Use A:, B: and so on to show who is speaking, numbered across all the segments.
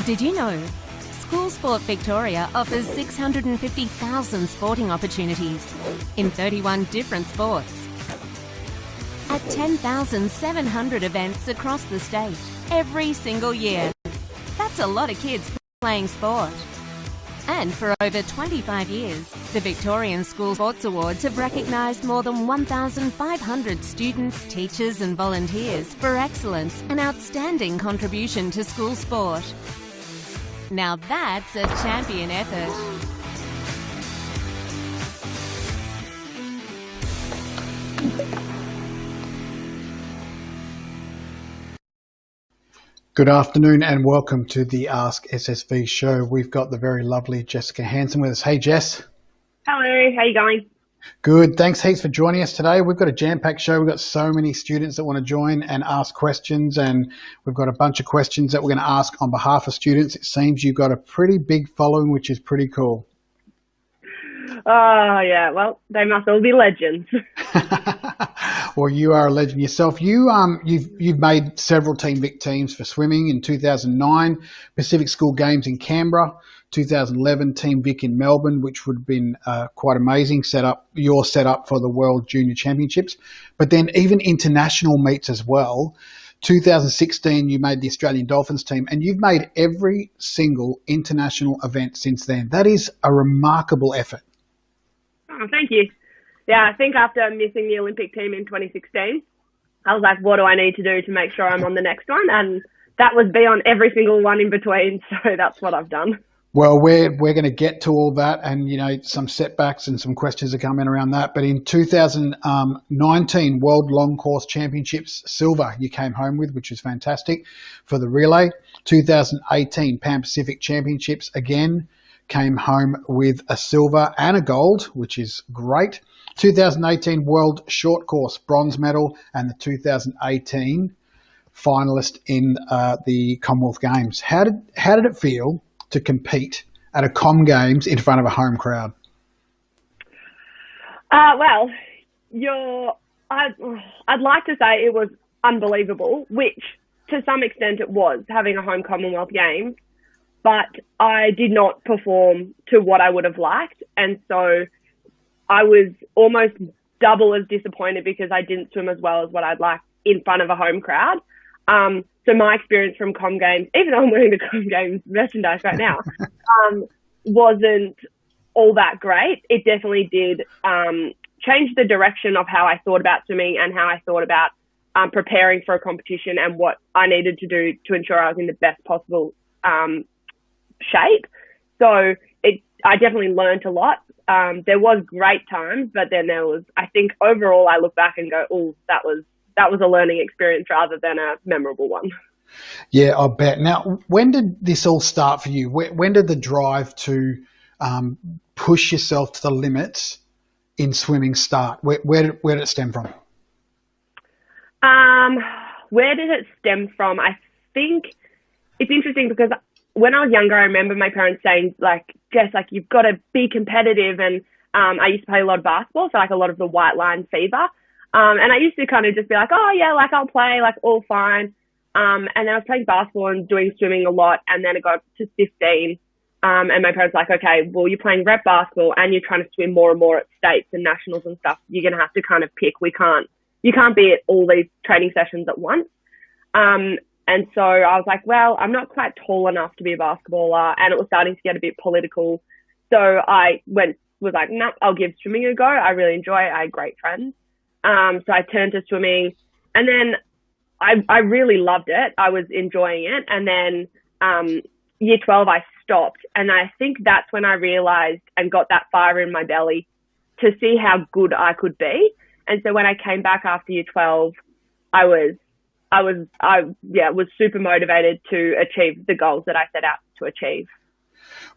A: Did you know? School Sport Victoria offers 650,000 sporting opportunities in 31 different sports at 10,700 events across the state every single year. That's a lot of kids playing sport. And for over 25 years, the Victorian School Sports Awards have recognised more than 1,500 students, teachers and volunteers for excellence and outstanding contribution to school sport. Now that's a champion effort.
B: Good afternoon and welcome to the Ask SSV show. We've got the very lovely Jessica Hansen with us. Hey Jess.
C: Hello, how you going?
B: Good, thanks heaps for joining us today. We've got a jam-packed show. We've got so many students that want to join and ask questions, and we've got a bunch of questions that we're going to ask on behalf of students. It seems you've got a pretty big following, which is pretty cool.
C: Oh yeah, well, they must all be legends.
B: Well, you are a legend yourself. You've made several Team Vic teams for swimming in 2009, Pacific School Games in Canberra, 2011 Team Vic in Melbourne, which would have been quite amazing. Your setup for the World Junior Championships, but then even international meets as well. 2016, you made the Australian Dolphins team, and you've made every single international event since then. That is a remarkable effort.
C: Oh, thank you. Yeah, I think after missing the Olympic team in 2016, I was like, what do I need to do to make sure I'm on the next one? And that was be on every single one in between. So that's what I've done.
B: Well, we're going to get to all that, and some setbacks and some questions are coming around that. But in 2019 World Long Course Championships silver, you came home with, which was fantastic for the relay. 2018 Pan Pacific Championships again came home with a silver and a gold, which is great. 2018 World Short Course bronze medal, and the 2018 finalist in the Commonwealth Games. How did it feel to compete at a Com Games in front of a home crowd?
C: Well, I'd like to say it was unbelievable, which to some extent it was, having a home Commonwealth Games, but I did not perform to what I would have liked, and so I was almost double as disappointed because I didn't swim as well as what I'd like in front of a home crowd. So my experience from Com Games, even though I'm wearing the Com Games merchandise right now, wasn't all that great. It definitely did change the direction of how I thought about swimming and how I thought about preparing for a competition and what I needed to do to ensure I was in the best possible shape. So I definitely learned a lot. There was great times, but then there was, I think overall I look back and go, oh, that was a learning experience rather than a memorable one.
B: Yeah, I bet. Now, when did this all start for you? When did the drive to push yourself to the limits in swimming start? Where did it stem from?
C: Where did it stem from? I think it's interesting because when I was younger, I remember my parents saying, like, Jess, like, you've got to be competitive. And I used to play a lot of basketball, so like a lot of the white line fever. And I used to kind of just be like, oh yeah, like I'll play, like all fine. And then I was playing basketball and doing swimming a lot. And then it got to 15. And my parents were like, okay, well, you're playing rep basketball and you're trying to swim more and more at states and nationals and stuff. You're going to have to kind of pick. You can't be at all these training sessions at once. And so I was like, well, I'm not quite tall enough to be a basketballer, and it was starting to get a bit political. So I was like, no, I'll give swimming a go. I really enjoy it. I had great friends. So I turned to swimming, and then I really loved it. I was enjoying it. And then year 12, I stopped. And I think that's when I realized and got that fire in my belly to see how good I could be. And so when I came back after year 12, I was super motivated to achieve the goals that I set out to achieve.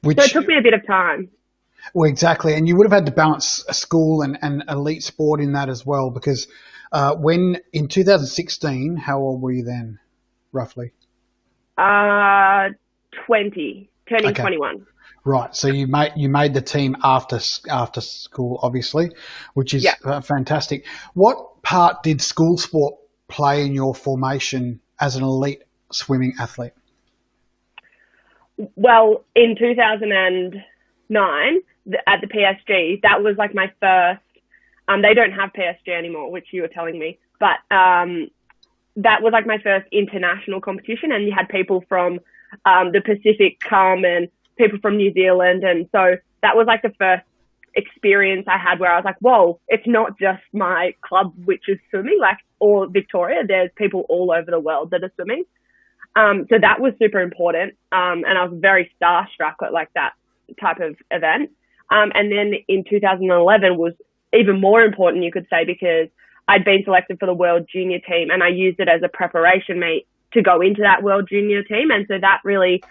C: So it took me a bit of time.
B: Well, exactly. And you would have had to balance a school and elite sport in that as well, because when in 2016, how old were you then, roughly?
C: 20, turning 21.
B: Right. So you made the team after school, obviously, which is fantastic. What part did school sport play in your formation as an elite swimming athlete?
C: Well, in 2009 at the PSG, that was like my first. They don't have PSG anymore, which you were telling me, but that was like my first international competition, and you had people from the Pacific come and people from New Zealand, and so that was like the first experience I had where I was like, whoa, it's not just my club which is swimming, like, or Victoria, there's people all over the world that are swimming. So that was super important, and I was very starstruck at like that type of event. And then in 2011 was even more important, you could say, because I'd been selected for the World Junior team, and I used it as a preparation meet to go into that World Junior team. And so that really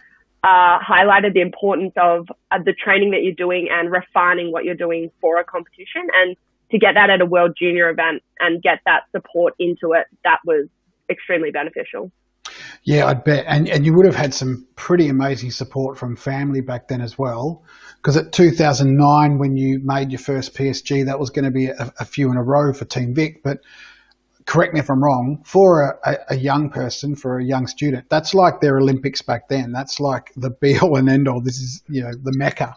C: highlighted the importance of the training that you're doing and refining what you're doing for a competition. And to get that at a World Junior event and get that support into it, that was extremely beneficial.
B: Yeah, I'd bet. And you would have had some pretty amazing support from family back then as well, because at 2009, when you made your first PSG, that was going to be a few in a row for Team Vic. But correct me if I'm wrong, for a young person, for a young student, that's like their Olympics back then. That's like the be-all and end-all. This is, the Mecca.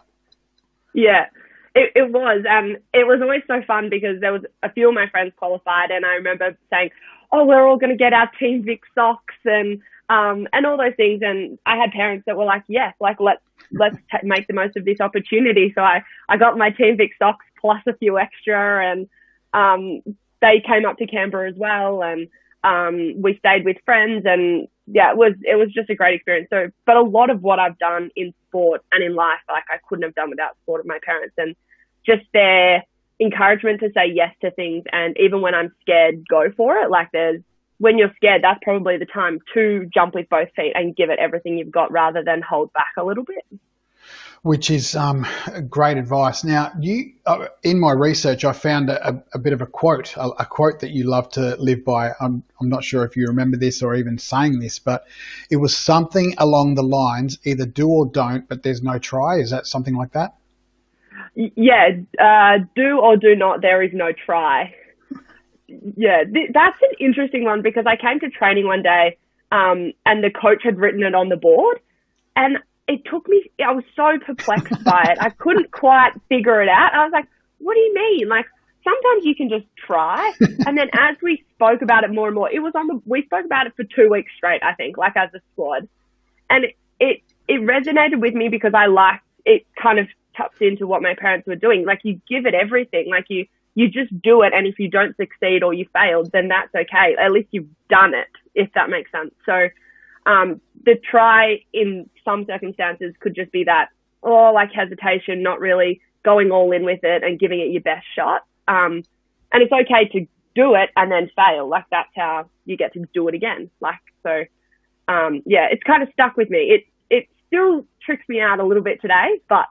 C: Yeah, it was. And it was always so fun because there was a few of my friends qualified, and I remember saying, oh, we're all going to get our Team Vic socks and all those things. And I had parents that were like, yes, like let's make the most of this opportunity. So I got my Team Vic socks plus a few extra, and they came up to Canberra as well, and we stayed with friends, and yeah, it was just a great experience. So, but a lot of what I've done in sport and in life, like I couldn't have done without support of my parents, and just their encouragement to say yes to things. And even when I'm scared, go for it. Like when you're scared, that's probably the time to jump with both feet and give it everything you've got rather than hold back a little bit.
B: Which is great advice. Now, in my research, I found a bit of a quote that you love to live by. I'm not sure if you remember this or even saying this, but it was something along the lines, either do or don't, but there's no try. Is that something like that?
C: Yeah, do or do not, there is no try. Yeah, that's an interesting one because I came to training one day and the coach had written it on the board, and it took me, I was so perplexed by it. I couldn't quite figure it out. I was like, what do you mean? Like, sometimes you can just try. And then as we spoke about it more and more, we spoke about it for 2 weeks straight, I think, like as a squad. And it resonated with me because I liked it. Kind of taps into what my parents were doing. Like, you give it everything. Like, you just do it. And if you don't succeed or you failed, then that's okay. At least you've done it, if that makes sense. So, the try in some circumstances could just be that, like hesitation, not really going all in with it and giving it your best shot. And it's okay to do it and then fail. Like, that's how you get to do it again. Like, so, yeah, it's kind of stuck with me. It still tricks me out a little bit today, but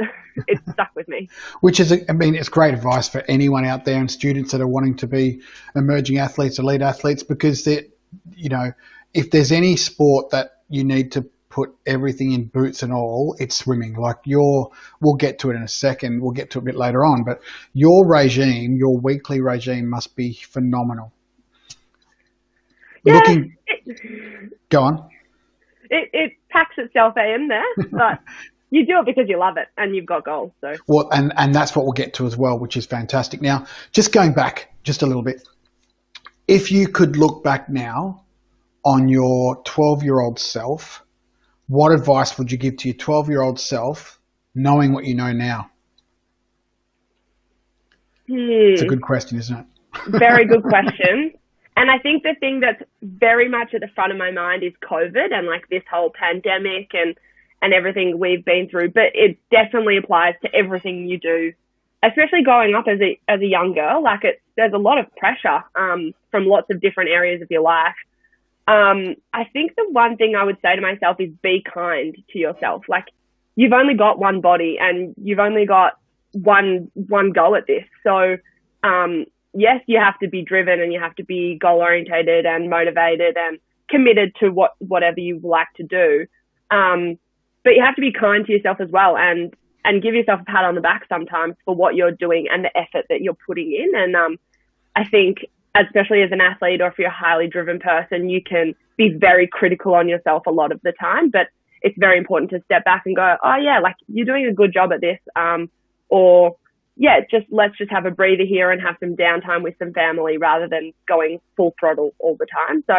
C: it's stuck with me.
B: Which is, it's great advice for anyone out there and students that are wanting to be emerging athletes, elite athletes, because if there's any sport that you need to put everything in boots and all, it's swimming. Like we'll get to it in a second. We'll get to it a bit later on, but your weekly regime must be phenomenal.
C: Yeah,
B: Go on.
C: It packs itself in there, but you do it because you love it and you've got goals. So
B: well, and that's what we'll get to as well, which is fantastic. Now, just going back just a little bit, if you could look back now on your 12-year-old self, what advice would you give to your 12-year-old self, knowing what you know now? It's a good question, isn't it?
C: Very good question. And I think the thing that's very much at the front of my mind is COVID and like this whole pandemic and everything we've been through. But it definitely applies to everything you do, especially growing up as a young girl. Like there's a lot of pressure from lots of different areas of your life. I think the one thing I would say to myself is be kind to yourself. Like, you've only got one body and you've only got one go at this. So, yes, you have to be driven and you have to be goal orientated and motivated and committed to whatever you like to do. But you have to be kind to yourself as well and give yourself a pat on the back sometimes for what you're doing and the effort that you're putting in. And, I think, especially as an athlete or if you're a highly driven person, you can be very critical on yourself a lot of the time. But it's very important to step back and go, oh yeah, like you're doing a good job at this. Or yeah, let's just have a breather here and have some downtime with some family rather than going full throttle all the time. So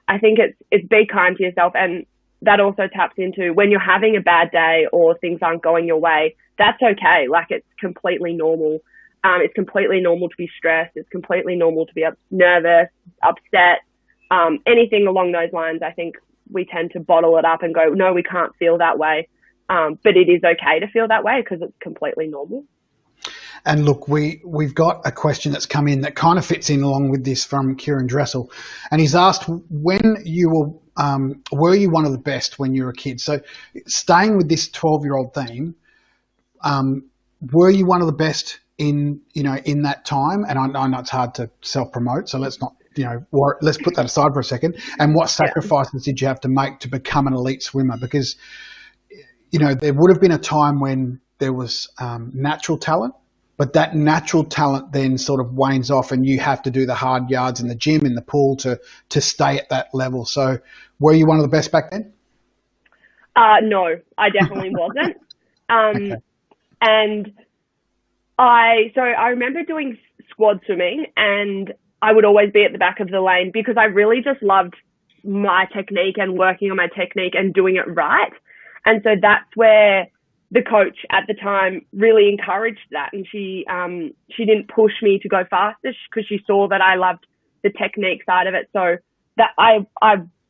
C: I think it's be kind to yourself, and that also taps into when you're having a bad day or things aren't going your way, that's okay. Like it's completely normal. It's completely normal to be stressed. It's completely normal to be nervous, upset, anything along those lines. I think we tend to bottle it up and go, no, we can't feel that way. But it is okay to feel that way because it's completely normal.
B: And look, we've got a question that's come in that kind of fits in along with this from Kieran Dressel. And he's asked, when you were you one of the best when you were a kid? So staying with this 12-year-old theme, were you one of the best in that time? And I know it's hard to self-promote, so let's not, let's put that aside for a second. And what sacrifices did you have to make to become an elite swimmer? Because, there would have been a time when there was natural talent, but that natural talent then sort of wanes off and you have to do the hard yards in the gym, in the pool to stay at that level. So were you one of the best back then?
C: No, I definitely wasn't.
B: Okay.
C: And I remember doing squad swimming, and I would always be at the back of the lane because I really just loved my technique and working on my technique and doing it right. And so that's where the coach at the time really encouraged that. And she didn't push me to go faster because she saw that I loved the technique side of it. So that I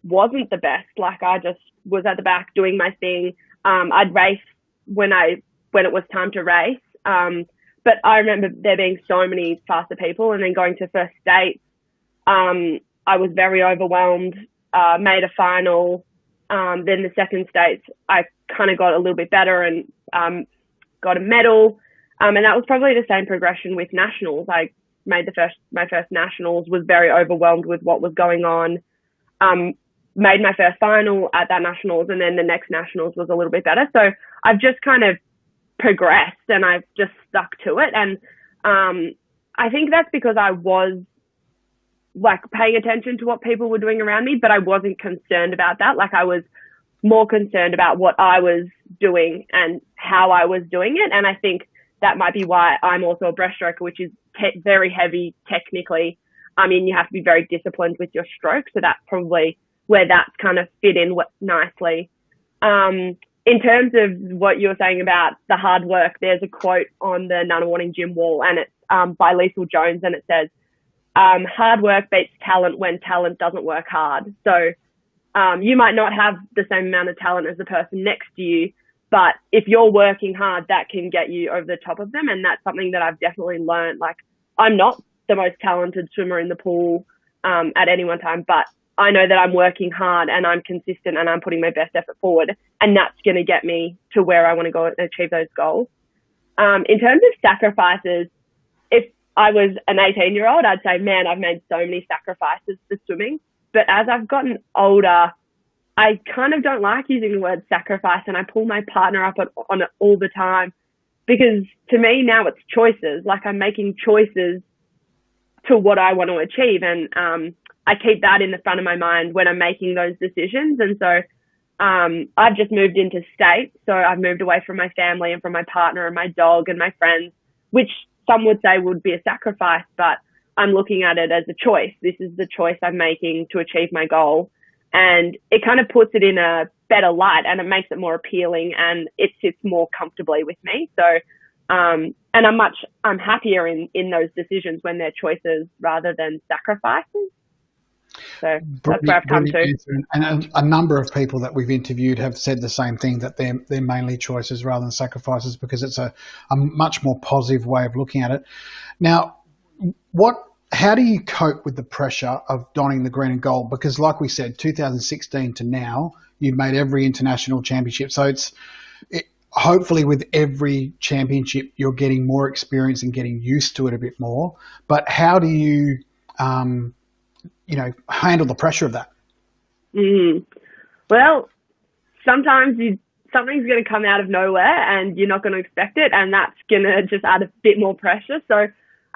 C: wasn't the best. Like I just was at the back doing my thing. I'd race when it was time to race. But I remember there being so many faster people, and then going to first states. I was very overwhelmed, made a final. Then the second states, I kind of got a little bit better and got a medal. And that was probably the same progression with nationals. I made my first nationals, was very overwhelmed with what was going on. Made my first final at that nationals, and then the next nationals was a little bit better. So I've just kind of progressed and I've just stuck to it. And I think that's because I was like paying attention to what people were doing around me, but I wasn't concerned about that. Like I was more concerned about what I was doing and how I was doing it. And I think that might be why I'm also a breaststroker, which is very heavy technically. I mean, you have to be very disciplined with your stroke. So that's probably where that's kind of fit in nicely. In terms of what you were saying about the hard work, there's a quote on the Nunawading gym wall, and it's by Liesl Jones, and it says, hard work beats talent when talent doesn't work hard. So you might not have the same amount of talent as the person next to you, but if you're working hard, that can get you over the top of them. And that's something that I've definitely learned. Like, I'm not the most talented swimmer in the pool at any one time, but I know that I'm working hard and I'm consistent and I'm putting my best effort forward, and that's going to get me to where I want to go and achieve those goals. In terms of sacrifices, if I was an 18-year-old, I'd say, man, I've made so many sacrifices for swimming. But as I've gotten older, I kind of don't like using the word sacrifice, and I pull my partner up on it all the time, because to me now it's choices. Like, I'm making choices to what I want to achieve, and I keep that in the front of my mind when I'm making those decisions. And so I've just moved into state. So I've moved away from my family and from my partner and my dog and my friends, which some would say would be a sacrifice, but I'm looking at it as a choice. This is the choice I'm making to achieve my goal. And it kind of puts it in a better light, and it makes it more appealing, and it sits more comfortably with me. So, and I'm happier in those decisions when they're choices rather than sacrifices. So that's where I've come to.
B: And a number of people that we've interviewed have said the same thing, that they're mainly choices rather than sacrifices, because it's a much more positive way of looking at it. Now, how do you cope with the pressure of donning the green and gold? Because like we said, 2016 to now, you've made every international championship. So hopefully with every championship, you're getting more experience and getting used to it a bit more. But how do you handle the pressure of that?
C: Well, sometimes something's going to come out of nowhere and you're not going to expect it, and that's going to just add a bit more pressure. So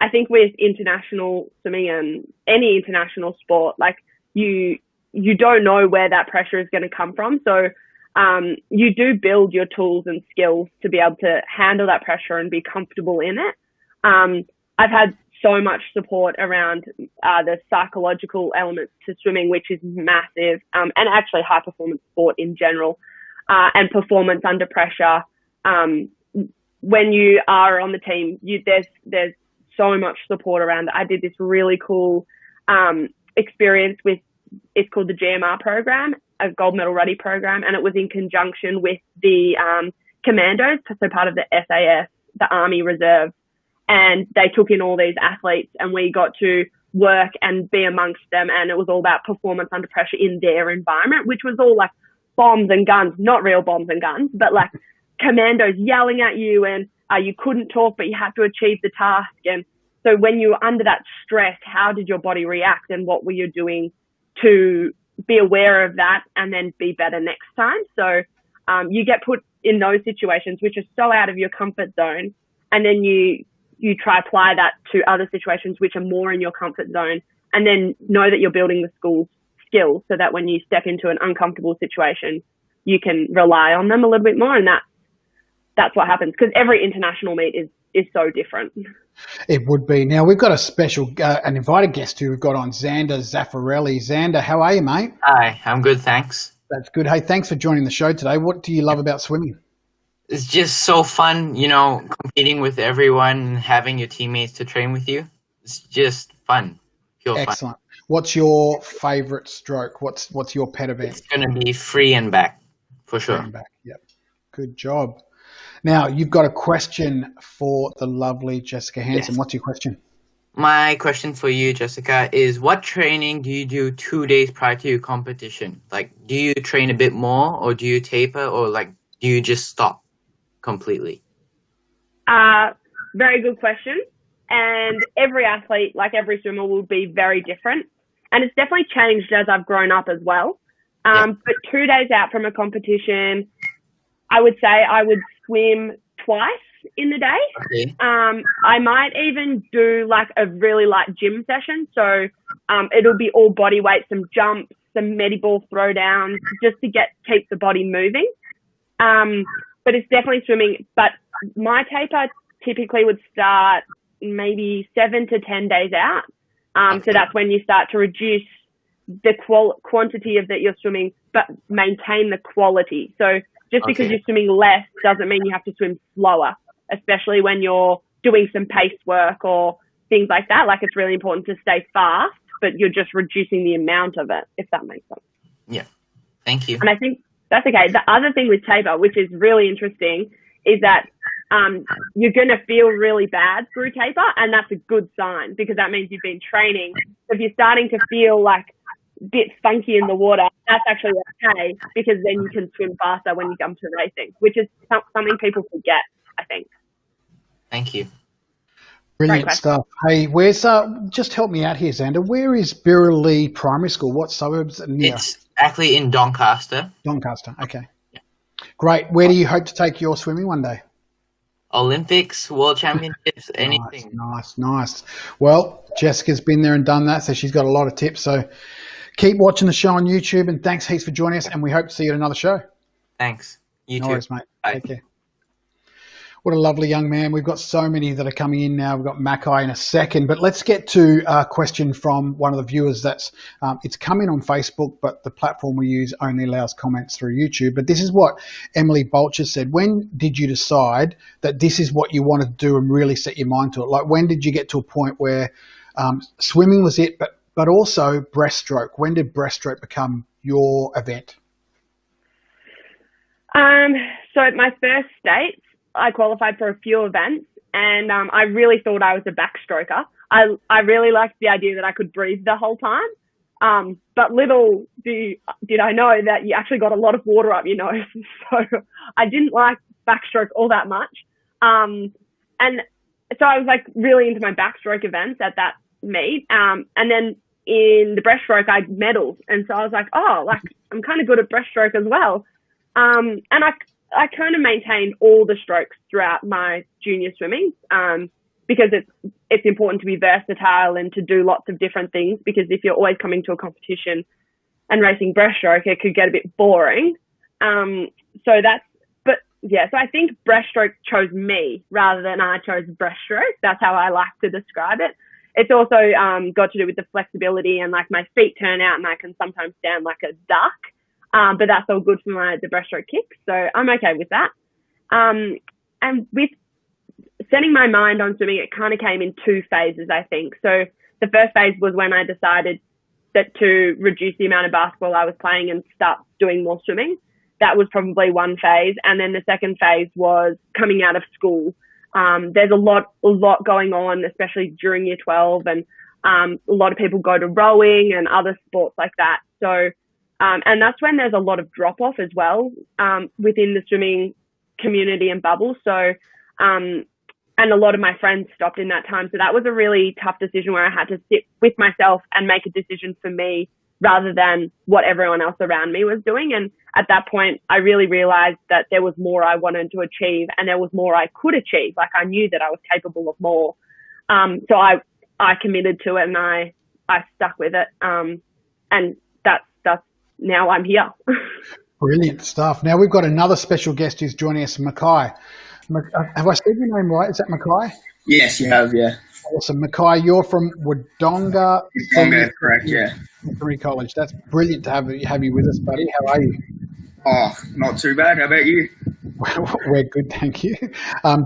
C: I think with international swimming and any international sport, like you don't know where that pressure is going to come from. So you do build your tools and skills to be able to handle that pressure and be comfortable in it. I've had so much support around the psychological elements to swimming, which is massive, and actually high performance sport in general, and performance under pressure. When you are on the team, there's so much support around it. I did this really cool experience with, it's called the GMR program, a gold medal ruddy program, and it was in conjunction with the commandos, so part of the SAS, the Army Reserve, and they took in all these athletes, and we got to work and be amongst them, and it was all about performance under pressure in their environment, which was all like bombs and guns, not real bombs and guns, but like commandos yelling at you, and you couldn't talk, but you had to achieve the task. And so when you were under that stress, how did your body react, and what were you doing to be aware of that and then be better next time? So you get put in those situations, which are so out of your comfort zone, and then you try apply that to other situations which are more in your comfort zone, and then know that you're building the school's skills so that when you step into an uncomfortable situation, you can rely on them a little bit more. And that's what happens, because every international meet is so different.
B: It would be. Now, we've got a special, an invited guest who we've got on, Xander Zafferelli. Xander, how are you, mate?
D: Hi, I'm good, thanks.
B: That's good. Hey, thanks for joining the show today. What do you love about swimming?
D: It's just so fun, competing with everyone and having your teammates to train with you. It's just fun. Pure
B: Excellent. Fun. What's your favourite stroke? What's your pet event?
D: It's going to be free and back, for sure.
B: Free and back, yep. Good job. Now, you've got a question for the lovely Jessica Hansen. Yes. What's your question?
D: My question for you, Jessica, is what training do you do 2 days prior to your competition? Like, do you train a bit more, or do you taper, or like, do you just stop completely?
C: Very good question. And every athlete, like every swimmer, will be very different. And it's definitely changed as I've grown up as well. But 2 days out from a competition, I would say I would swim twice in the day.
D: Okay.
C: I might even do like a really light gym session. So it'll be all body weight, some jumps, some mediball throwdowns, just to keep the body moving. But it's definitely swimming. But my taper typically would start maybe 7 to 10 days out. Okay. So that's when you start to reduce the quantity of that you're swimming, but maintain the quality. So just because you're swimming less doesn't mean you have to swim slower, especially when you're doing some pace work or things like that. Like, it's really important to stay fast, but you're just reducing the amount of it, if that makes sense.
D: Yeah. Thank you.
C: And I think that's okay. The other thing with taper, which is really interesting, is that you're going to feel really bad through taper, and that's a good sign, because that means you've been training. So if you're starting to feel like a bit funky in the water, that's actually okay, because then you can swim faster when you come to racing, which is something people forget, I think.
D: Thank you.
B: Brilliant stuff. Hey, where's just help me out here, Xander. Where is Birralee Primary School? What suburbs near?
D: It's actually in Doncaster.
B: Doncaster, okay. Yeah. Great. Where do you hope to take your swimming one day?
D: Olympics, World Championships, anything.
B: Nice. Well, Jessica's been there and done that, so she's got a lot of tips. So keep watching the show on YouTube, and thanks heaps for joining us, and we hope to see you at another show.
D: Thanks. You too.
B: No worries, mate.
D: Bye.
B: Take care. What a lovely young man. We've got so many that are coming in now. We've got Mackai in a second, but let's get to a question from one of the viewers that's, it's coming on Facebook, but the platform we use only allows comments through YouTube. But this is what Emily Bolcher said. When did you decide that this is what you wanted to do and really set your mind to it? Like, when did you get to a point where swimming was it, but also breaststroke? When did breaststroke become your event?
C: So at my first states, I qualified for a few events, and I really thought I was a backstroker. I really liked the idea that I could breathe the whole time. But little did I know that you actually got a lot of water up your nose. So I didn't like backstroke all that much. And so I was like really into my backstroke events at that meet. And then in the breaststroke, I medaled. And so I was like, oh, like I'm kind of good at breaststroke as well. And I kind of maintained all the strokes throughout my junior swimming, because it's important to be versatile and to do lots of different things, because if you're always coming to a competition and racing breaststroke, it could get a bit boring. So I think breaststroke chose me rather than I chose breaststroke. That's how I like to describe it. It's also got to do with the flexibility and like my feet turn out and I can sometimes stand like a duck. But that's all good for the breaststroke kick. So I'm okay with that. And with setting my mind on swimming, it kind of came in two phases, I think. So the first phase was when I decided that to reduce the amount of basketball I was playing and start doing more swimming. That was probably one phase. And then the second phase was coming out of school. There's a lot going on, especially during year 12. And a lot of people go to rowing and other sports like that. So, and that's when there's a lot of drop off as well, within the swimming community and bubble. So, and a lot of my friends stopped in that time. So that was a really tough decision where I had to sit with myself and make a decision for me rather than what everyone else around me was doing. And at that point, I really realized that there was more I wanted to achieve and there was more I could achieve. Like I knew that I was capable of more. So I committed to it and I stuck with it. And that's now I'm here.
B: Brilliant stuff. Now we've got another special guest who's joining us, Mackai. Have I said your name right? Is that Mackai?
E: Yes, you have, yeah.
B: Awesome. Mackai, you're from Wodonga.
E: Wodonga, correct, yeah.
B: Community College. That's brilliant to have you with us, buddy. How are you?
E: Oh, not too bad. How about you?
B: We're good, thank you.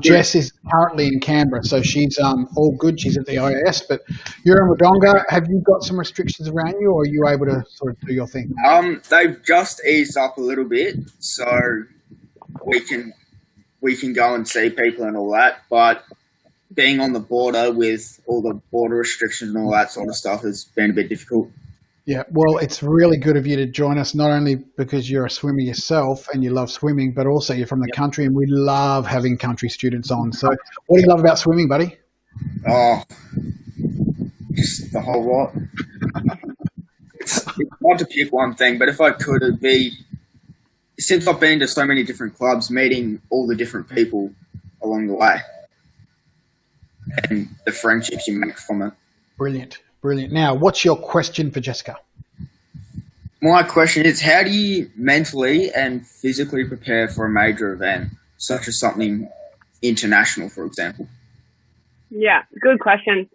B: Jess is currently in Canberra, so she's all good. She's at the IAS, but you're in Wodonga. Have you got some restrictions around you, or are you able to sort of do your thing?
E: They've just eased up a little bit, so we can go and see people and all that, but being on the border with all the border restrictions and all that sort of stuff has been a bit difficult.
B: Yeah, well, it's really good of you to join us, not only because you're a swimmer yourself and you love swimming, but also you're from the country and we love having country students on. So what do you love about swimming, buddy?
E: Oh, just the whole lot. It's hard to pick one thing, but if I could, it'd be, since I've been to so many different clubs, meeting all the different people along the way and the friendships you make from it.
B: Brilliant. Now, what's your question for Jessica?
E: My question is, how do you mentally and physically prepare for a major event, such as something international, for example?
C: Yeah, good question.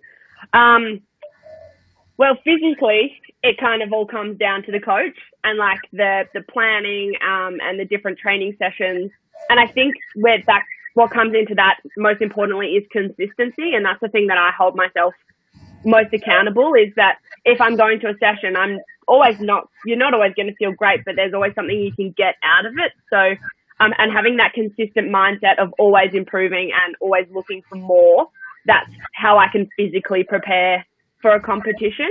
C: Well, physically, it kind of all comes down to the coach and like the planning and the different training sessions. And I think what comes into that most importantly is consistency. And that's the thing that I hold myself most accountable, is that if I'm going to a session, you're not always going to feel great, but there's always something you can get out of it. So, and having that consistent mindset of always improving and always looking for more, that's how I can physically prepare for a competition.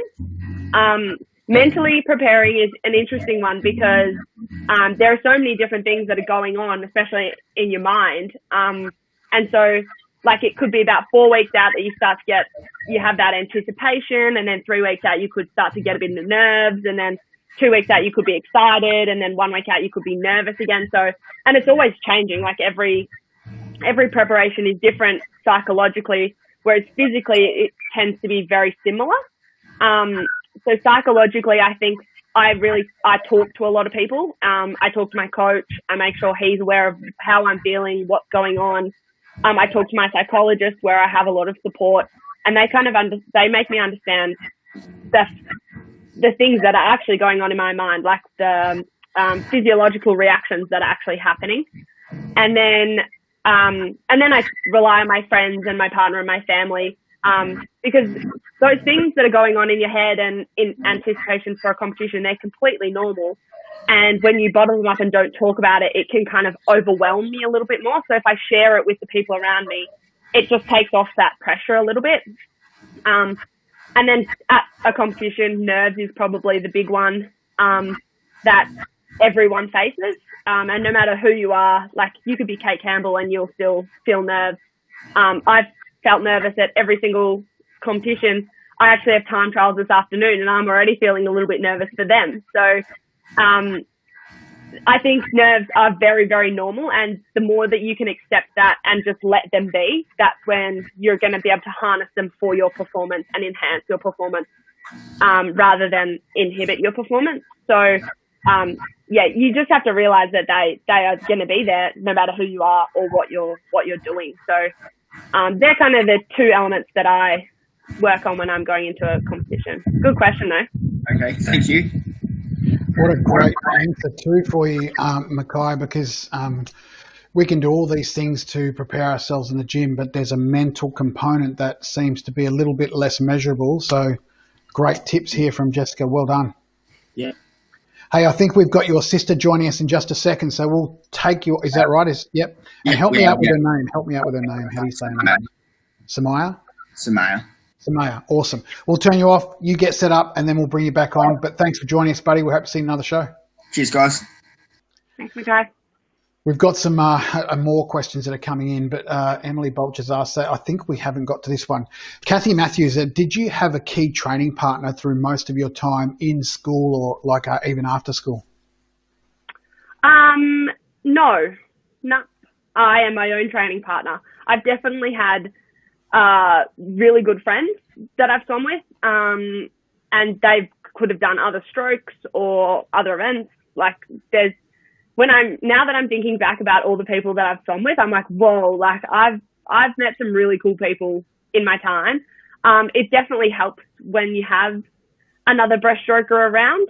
C: Mentally preparing is an interesting one because there are so many different things that are going on, especially in your mind. And so like it could be about 4 weeks out that you have that anticipation, and then 3 weeks out you could start to get a bit of nerves, and then 2 weeks out you could be excited, and then 1 week out you could be nervous again. So, and it's always changing. Like every preparation is different psychologically, whereas physically it tends to be very similar. So psychologically, I think I talk to a lot of people. I talk to my coach. I make sure he's aware of how I'm feeling, what's going on. I talk to my psychologist where I have a lot of support, and they kind of they make me understand the things that are actually going on in my mind, like the physiological reactions that are actually happening. And then I rely on my friends and my partner and my family, because those things that are going on in your head and in anticipation for a competition, they're completely normal. And when you bottle them up and don't talk about it, it can kind of overwhelm me a little bit more. So if I share it with the people around me, it just takes off that pressure a little bit. And then at a competition, nerves is probably the big one that everyone faces. And no matter who you are, like you could be Kate Campbell and you'll still feel nerves. I've felt nervous at every single competition. I actually have time trials this afternoon and I'm already feeling a little bit nervous for them. So I think nerves are very, very normal, and the more that you can accept that and just let them be, that's when you're going to be able to harness them for your performance and enhance your performance rather than inhibit your performance. So you just have to realize that they are going to be there no matter who you are or what you're doing. So they're kind of the two elements that I work on when I'm going into a competition. Good question, though.
E: Okay, thank you.
B: What a great answer too for you, Mackai, because we can do all these things to prepare ourselves in the gym, but there's a mental component that seems to be a little bit less measurable. So great tips here from Jessica. Well done.
E: Yeah.
B: Hey, I think we've got your sister joining us in just a second, so we'll take your. Is that right? Yep. And help me out with her name. Help me out with her name. How do you say her name? Somaiya?
E: Somaiya.
B: Somaiya. Awesome. We'll turn you off. You get set up, and then we'll bring you back on. But thanks for joining us, buddy. We hope to see you in another show.
E: Cheers, guys.
C: Thanks, Mackai.
B: We've got some more questions that are coming in, but Emily Bolch has asked that. I think we haven't got to this one. Kathy Matthews, did you have a key training partner through most of your time in school or even after school?
C: No. I am my own training partner. I've definitely had really good friends that I've swum with, and they could have done other strokes or other events. Now that I'm thinking back about all the people that I've swum with, I'm like, whoa, like I've met some really cool people in my time. It definitely helps when you have another breaststroker around,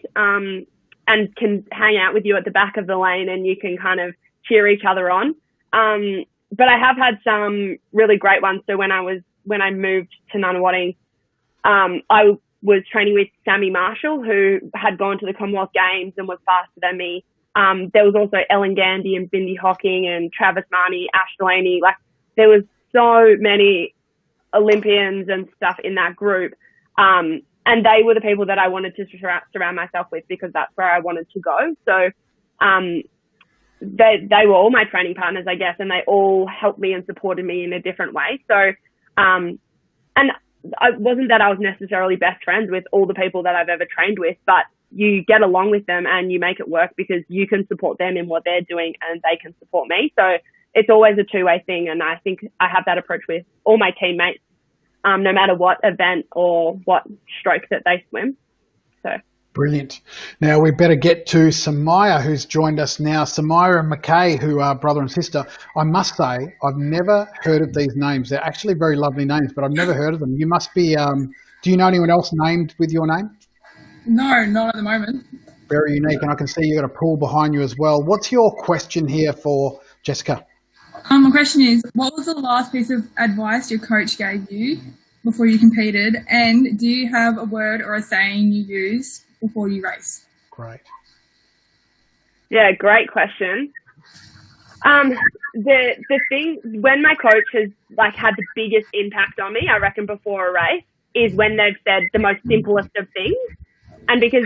C: and can hang out with you at the back of the lane and you can kind of cheer each other on. But I have had some really great ones. So when I moved to Nunawading, I was training with Sammy Marshall, who had gone to the Commonwealth Games and was faster than me. There was also Ellen Gandy and Bindi Hocking and Travis Marnie, Ash Delaney. Like, there was so many Olympians and stuff in that group. And they were the people that I wanted to surround myself with because that's where I wanted to go. So they were all my training partners, I guess, and they all helped me and supported me in a different way. So, and it wasn't that I was necessarily best friends with all the people that I've ever trained with, but you get along with them and you make it work because you can support them in what they're doing and they can support me. So it's always a two-way thing. And I think I have that approach with all my teammates, no matter what event or what stroke that they swim. So.
B: Brilliant. Now we better get to Somaiya, who's joined us now. Somaiya and Mackai, who are brother and sister. I must say, I've never heard of these names. They're actually very lovely names, but I've never heard of them. You must be, do you know anyone else named with your name?
F: No, not at the moment.
B: Very unique, and I can see you've got a pool behind you as well. What's your question here for Jessica?
F: My question is, what was the last piece of advice your coach gave you before you competed, and do you have a word or a saying you use before you race?
B: Great.
C: Yeah, great question. The thing, when my coach has had the biggest impact on me, I reckon before a race, is when they've said the most simplest of things. And because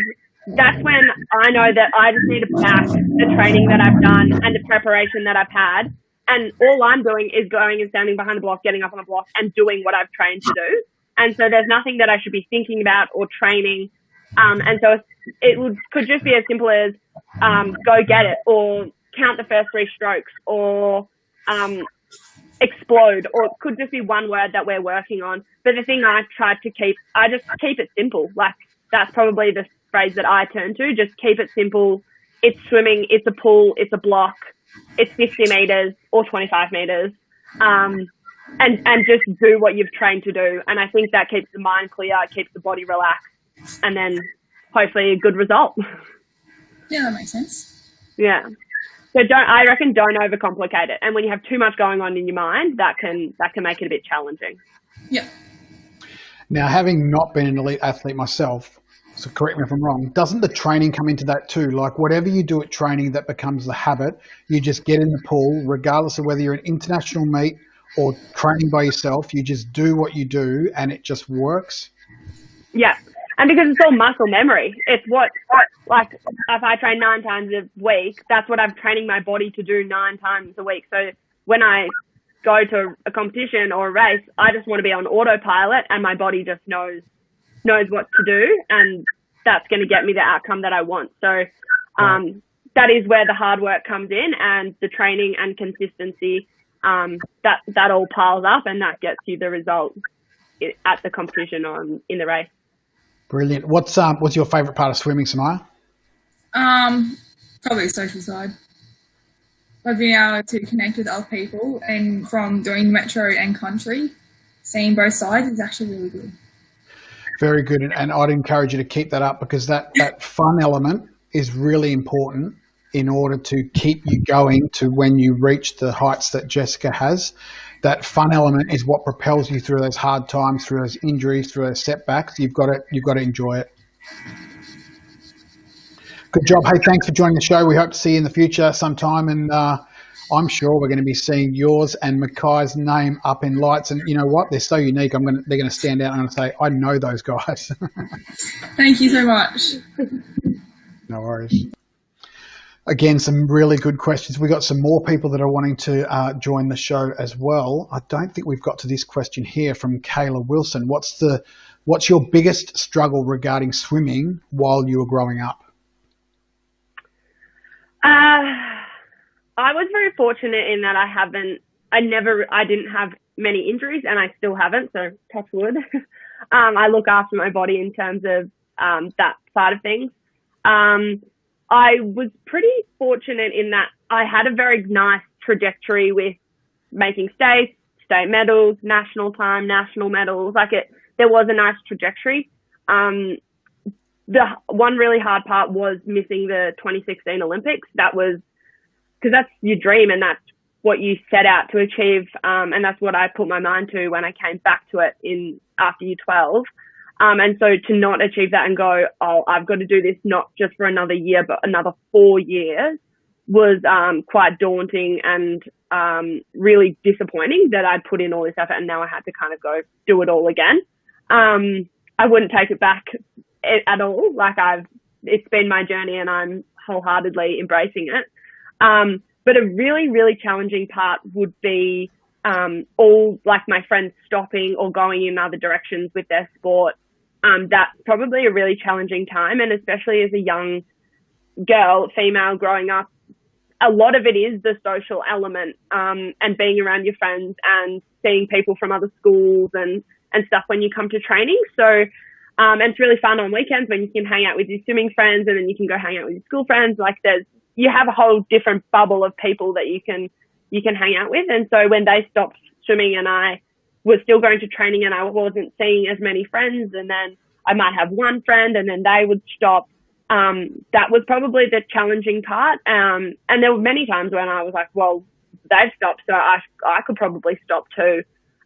C: that's when I know that I just need to back the training that I've done and the preparation that I've had. And all I'm doing is going and standing behind the block, getting up on the block and doing what I've trained to do. And so there's nothing that I should be thinking about or training. And so could just be as simple as go get it, or count the first 3 strokes, or explode, or it could just be one word that we're working on. But the thing I just keep it simple. Like, that's probably the phrase that I turn to. Just keep it simple. It's swimming, it's a pool, it's a block, it's 50 meters or 25 meters. And just do what you've trained to do. And I think that keeps the mind clear, keeps the body relaxed, and then hopefully a good result.
F: Yeah, that makes sense.
C: Yeah. So I reckon don't overcomplicate it. And when you have too much going on in your mind, that can make it a bit challenging.
F: Yeah.
B: Now, having not been an elite athlete myself, so correct me if I'm wrong, doesn't the training come into that too? Like, whatever you do at training that becomes the habit, you just get in the pool, regardless of whether you're an international meet or training by yourself, you just do what you do and it just works?
C: Yeah. And because it's all muscle memory, it's if I train 9 times a week, that's what I'm training my body to do 9 times a week. So when I go to a competition or a race, I just want to be on autopilot and my body just knows what to do, and that's going to get me the outcome that I want. So that is where the hard work comes in, and the training and consistency, that all piles up, and that gets you the result at the competition or in the race.
B: Brilliant. What's your favourite part of swimming, Somaiya?
F: Probably the social side. By being able to connect with other people, and from doing metro and country, seeing both sides is actually really good.
B: Very good, and I'd encourage you to keep that up, because that fun element is really important in order to keep you going to when you reach the heights that Jessica has. That fun element is what propels you through those hard times, through those injuries, through those setbacks. You've got to enjoy it. Good job. Hey, thanks for joining the show. We hope to see you in the future sometime, and I'm sure we're going to be seeing yours and Mackay's name up in lights. And you know what? They're so unique. They're going to stand out and I'm going to say, I know those guys.
F: Thank you so much.
B: No worries. Again, some really good questions. We got some more people that are wanting to join the show as well. I don't think we've got to this question here from Kayla Wilson. What's your biggest struggle regarding swimming while you were growing up?
C: I was very fortunate in that I didn't have many injuries, and I still haven't, so touch wood. I look after my body in terms of that side of things. I was pretty fortunate in that I had a very nice trajectory with making state medals, national time, national medals. There was a nice trajectory. The one really hard part was missing the 2016 Olympics. That was because that's your dream and that's what you set out to achieve. And that's what I put my mind to when I came back to it after year 12. And so to not achieve that and go, oh, I've got to do this not just for another year, but another 4 years was quite daunting and really disappointing that I'd put in all this effort and now I had to kind of go do it all again. I wouldn't take it back at all. It's been my journey and I'm wholeheartedly embracing it. But a really, really challenging part would be all like my friends stopping or going in other directions with their sport. That's probably a really challenging time. And especially as a young girl, female growing up, a lot of it is the social element, and being around your friends and seeing people from other schools and stuff when you come to training. So, and it's really fun on weekends when you can hang out with your swimming friends and then you can go hang out with your school friends. You have a whole different bubble of people that you can hang out with. And so when they stopped swimming and I was still going to training and I wasn't seeing as many friends, and then I might have one friend and then they would stop. That was probably the challenging part. And there were many times when I was like, well, they've stopped, so I could probably stop too.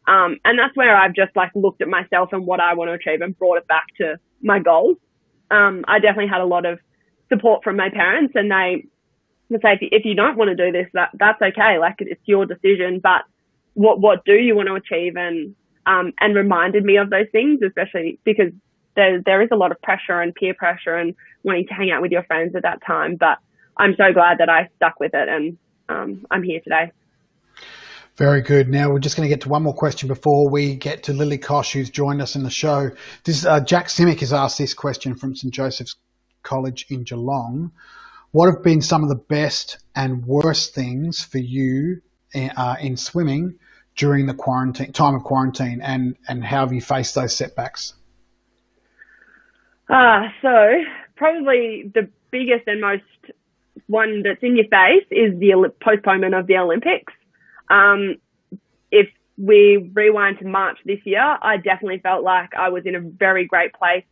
C: And that's where I've just looked at myself and what I want to achieve and brought it back to my goals. I definitely had a lot of support from my parents, and they would say, if you don't want to do this, that's okay. It's your decision, but what do you want to achieve? And reminded me of those things, especially because there is a lot of pressure and peer pressure and wanting to hang out with your friends at that time. But I'm so glad that I stuck with it, and I'm here today.
B: Very good. Now we're just going to get to one more question before we get to Lily Kosh, who's joined us in the show. Jack Simic has asked this question from St. Joseph's College in Geelong. What have been some of the best and worst things for you in swimming during the time of quarantine, and how have you faced those setbacks?
C: So probably the biggest and most one that's in your face is the postponement of the Olympics. If we rewind to March this year, I definitely felt like I was in a very great place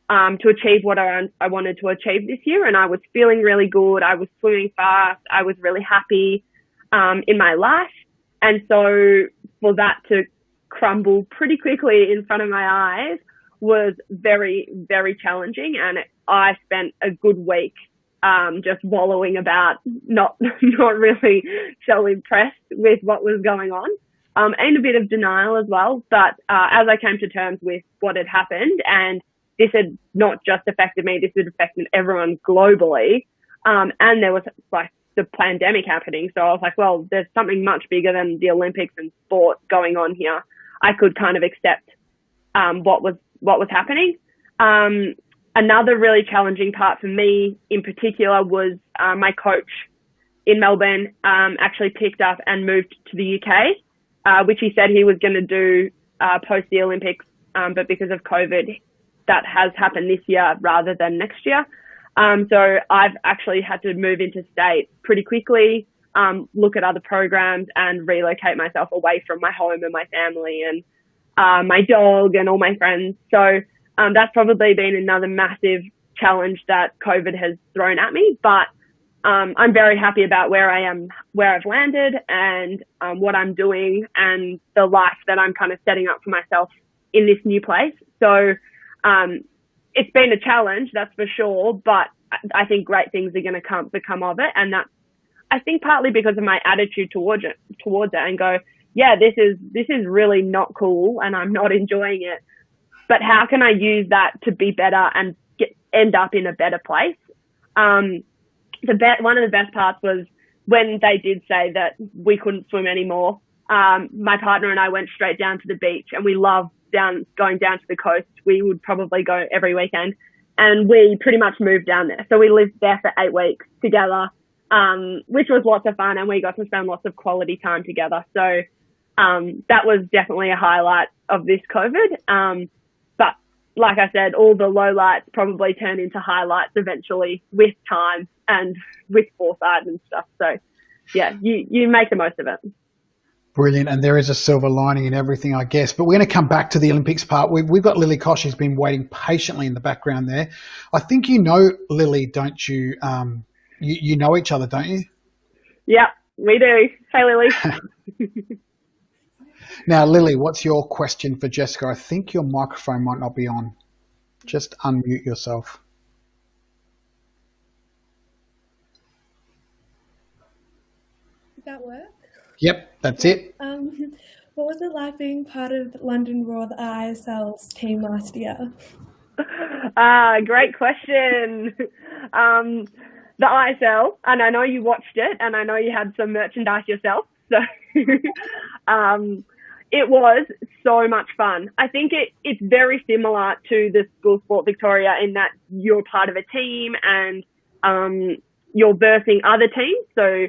C: to achieve what I wanted to achieve this year, and I was feeling really good. I was swimming fast. I was really happy in my life, and so for that to crumble pretty quickly in front of my eyes was very, very challenging, and I spent a good week just wallowing about, not really so impressed with what was going on, and a bit of denial as well. But as I came to terms with what had happened, and this had not just affected me, this had affected everyone globally, and there was the pandemic happening. So I was like, well, there's something much bigger than the Olympics and sport going on here. I could kind of accept what was happening. Another really challenging part for me in particular was my coach in Melbourne actually picked up and moved to the UK, which he said he was going to do post the Olympics, but because of COVID, that has happened this year rather than next year. So I've actually had to move into state pretty quickly, look at other programs and relocate myself away from my home and my family and my dog and all my friends. So that's probably been another massive challenge that COVID has thrown at me. But I'm very happy about where I am, where I've landed and what I'm doing and the life that I'm kind of setting up for myself in this new place. So it's been a challenge, that's for sure, but I think great things are going to become of it. And that's, I think, partly because of my attitude towards it and go, yeah, this is really not cool and I'm not enjoying it. But how can I use that to be better and end up in a better place? One of the best parts was when they did say that we couldn't swim anymore. My partner and I went straight down to the beach, and we love going down to the coast. We would probably go every weekend, and we pretty much moved down there. So we lived there for 8 weeks together, which was lots of fun, and we got to spend lots of quality time together. So that was definitely a highlight of this COVID. But like I said, all the lowlights probably turn into highlights eventually with time and with foresight and stuff. So yeah, you make the most of it.
B: Brilliant. And there is a silver lining in everything, I guess. But we're going to come back to the Olympics part. We've got Lily Kosh, who's been waiting patiently in the background there. I think you know Lily, don't you? You know each other, don't you? Yeah,
C: we do. Hey, Lily.
B: Now, Lily, what's your question for Jessica? I think your microphone might not be on. Just unmute yourself.
G: Did that work?
B: Yep, that's it.
G: What was it like being part of the London Roar, the ISL's team last year?
C: Great question. The ISL, and I know you watched it, and I know you had some merchandise yourself. So it was so much fun. I think it's very similar to the School Sport Victoria in that you're part of a team and you're versing other teams. So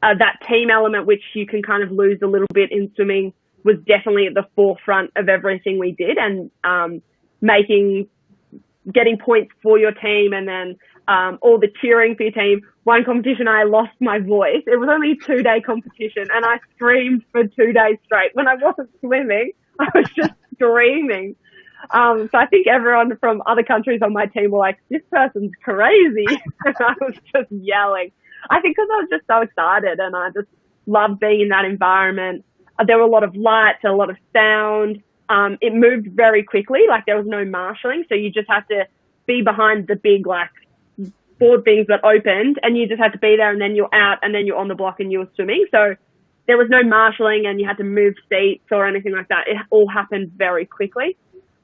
C: that team element, which you can kind of lose a little bit in swimming, was definitely at the forefront of everything we did, and getting points for your team, and then all the cheering for your team. One competition, I lost my voice. It was only a 2-day competition, and I screamed for 2 days straight. When I wasn't swimming, I was just screaming. So I think everyone from other countries on my team were like, this person's crazy. And I was just yelling. I think because I was just so excited, and I just loved being in that environment. There were a lot of lights, a lot of sound. It moved very quickly, like there was no marshalling. So you just had to be behind the big, like, board things that opened, and you just had to be there, and then you're out, and then you're on the block and you're swimming. So there was no marshalling and you had to move seats or anything like that. It all happened very quickly.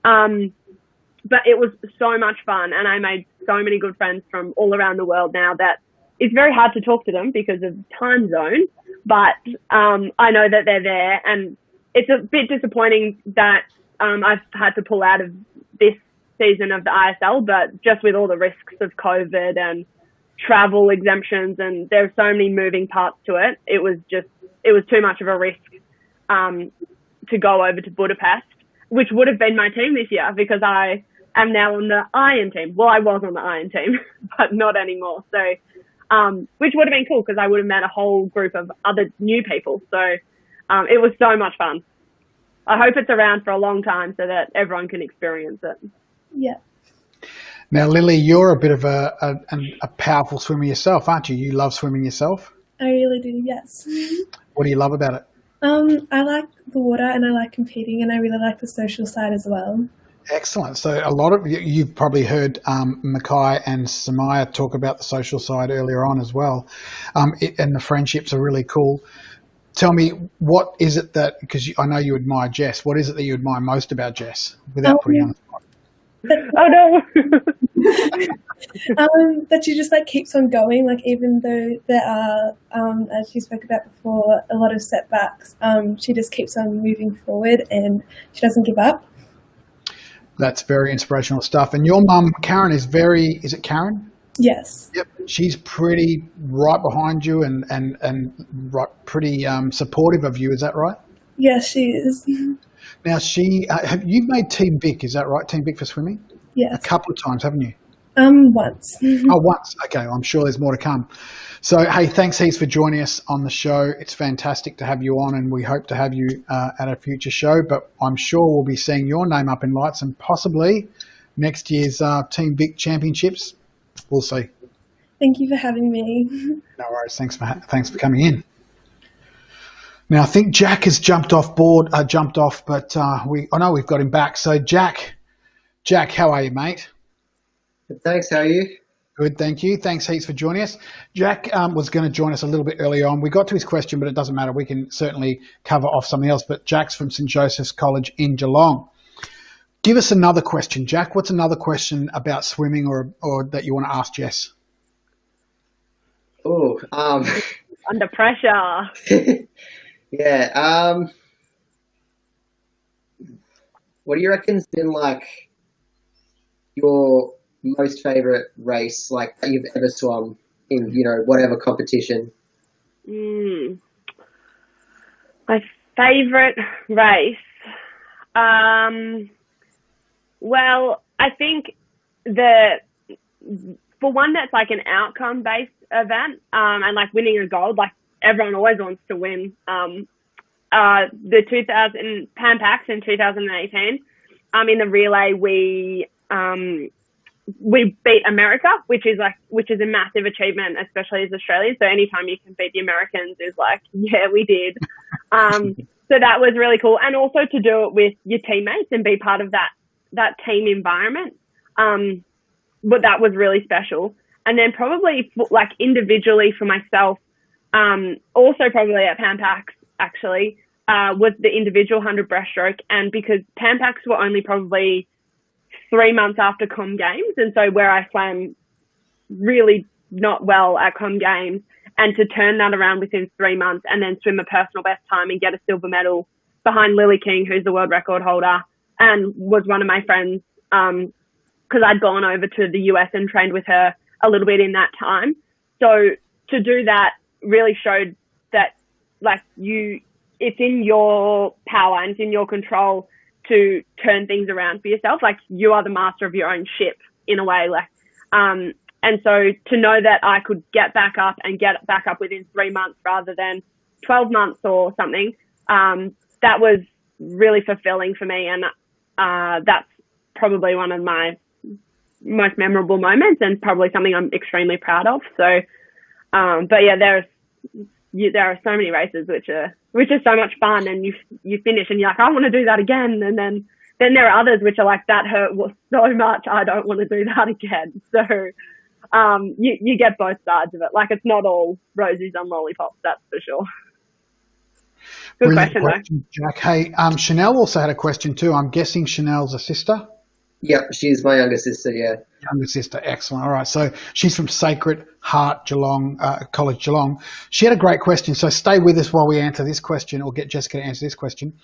C: But it was so much fun, and I made so many good friends from all around the world now that it's very hard to talk to them because of time zone, but I know that they're there, and it's a bit disappointing that I've had to pull out of this season of the ISL, but just with all the risks of COVID and travel exemptions, and there's so many moving parts to it, it was too much of a risk to go over to Budapest, which would have been my team this year, because I am now on the Iron team. Well, I was on the Iron team, but not anymore. So, which would have been cool because I would have met a whole group of other new people. So it was so much fun. I hope it's around for a long time so that everyone can experience it.
G: Yeah.
B: Now, Lily, you're a bit of a powerful swimmer yourself, aren't you? You love swimming yourself?
G: I really do, yes.
B: What do you love about it?
G: I like the water, and I like competing, and I really like the social side as well.
B: Excellent. So a lot of you've probably heard Mackai and Somaiya talk about the social side earlier on as well, and the friendships are really cool. Tell me, what is it that, because I know you admire Jess, what is it that you admire most about Jess, without putting you on the spot?
C: Oh no!
G: That she just keeps on going, even though there are, as you spoke about before, a lot of setbacks, she just keeps on moving forward and she doesn't give up.
B: That's very inspirational stuff. And your mum, Karen, is it Karen?
G: Yes.
B: Yep. She's pretty right behind you and pretty supportive of you. Is that right?
G: Yes, she is.
B: Now, you've made Team Vic, is that right? Team Vic for swimming?
G: Yes.
B: A couple of times, haven't you?
G: Once.
B: Oh, once. Okay, I'm sure there's more to come. So, hey, thanks heaps for joining us on the show. It's fantastic to have you on, and we hope to have you at a future show. But I'm sure we'll be seeing your name up in lights and possibly next year's Team Vic Championships. We'll see.
G: Thank you for having me.
B: No worries. Thanks for coming in. Now, I think Jack has jumped off, but I know we've got him back. So, Jack, how are you, mate?
H: Thanks. How are you?
B: Good, thank you. Thanks heaps for joining us. Jack was going to join us a little bit earlier on. We got to his question, but it doesn't matter. We can certainly cover off something else. But Jack's from St. Joseph's College in Geelong. Give us another question, Jack. What's another question about swimming or that you want to ask Jess?
H: Oh,
C: Under pressure.
H: Yeah. What do you reckon's been like your most favourite race, like that you've ever swum in, whatever competition?
C: My favourite race. Well, I think for one that's like an outcome-based event, and like winning a gold, like everyone always wants to win. The 2000 Pan Pacs in 2018, in the relay we beat America, which is a massive achievement, especially as Australians. So anytime you can beat the Americans is like, yeah, we did. So that was really cool, and also to do it with your teammates and be part of that team environment. But that was really special. And then probably like individually for myself, also probably at Pan Pacs actually, was the individual 100 breaststroke. And because Pan Pacs were only probably 3 months after Com Games, and so where I swam really not well at Com Games, and to turn that around within 3 months and then swim a personal best time and get a silver medal behind Lily King, who's the world record holder and was one of my friends, because I'd gone over to the US and trained with her a little bit in that time. So to do that really showed that like it's in your power and it's in your control to turn things around for yourself. Like you are the master of your own ship in a way. Like, and so to know that I could get back up within 3 months rather than 12 months or something, that was really fulfilling for me. And that's probably one of my most memorable moments and probably something I'm extremely proud of. So, but yeah, there are so many races which are so much fun, and you finish and you're like, I want to do that again. And then there are others which are like, that hurt so much, I don't want to do that again. So, you get both sides of it. Like it's not all roses and lollipops, that's for sure. Good question,
B: Jack. Hey, Chanel also had a question too. I'm guessing Chanel's a sister?
H: Yep, she's my younger sister, yeah.
B: Younger sister, excellent. All right, so she's from Sacred Heart College Geelong. She had a great question, so stay with us while we answer this question or get Jessica to answer this question.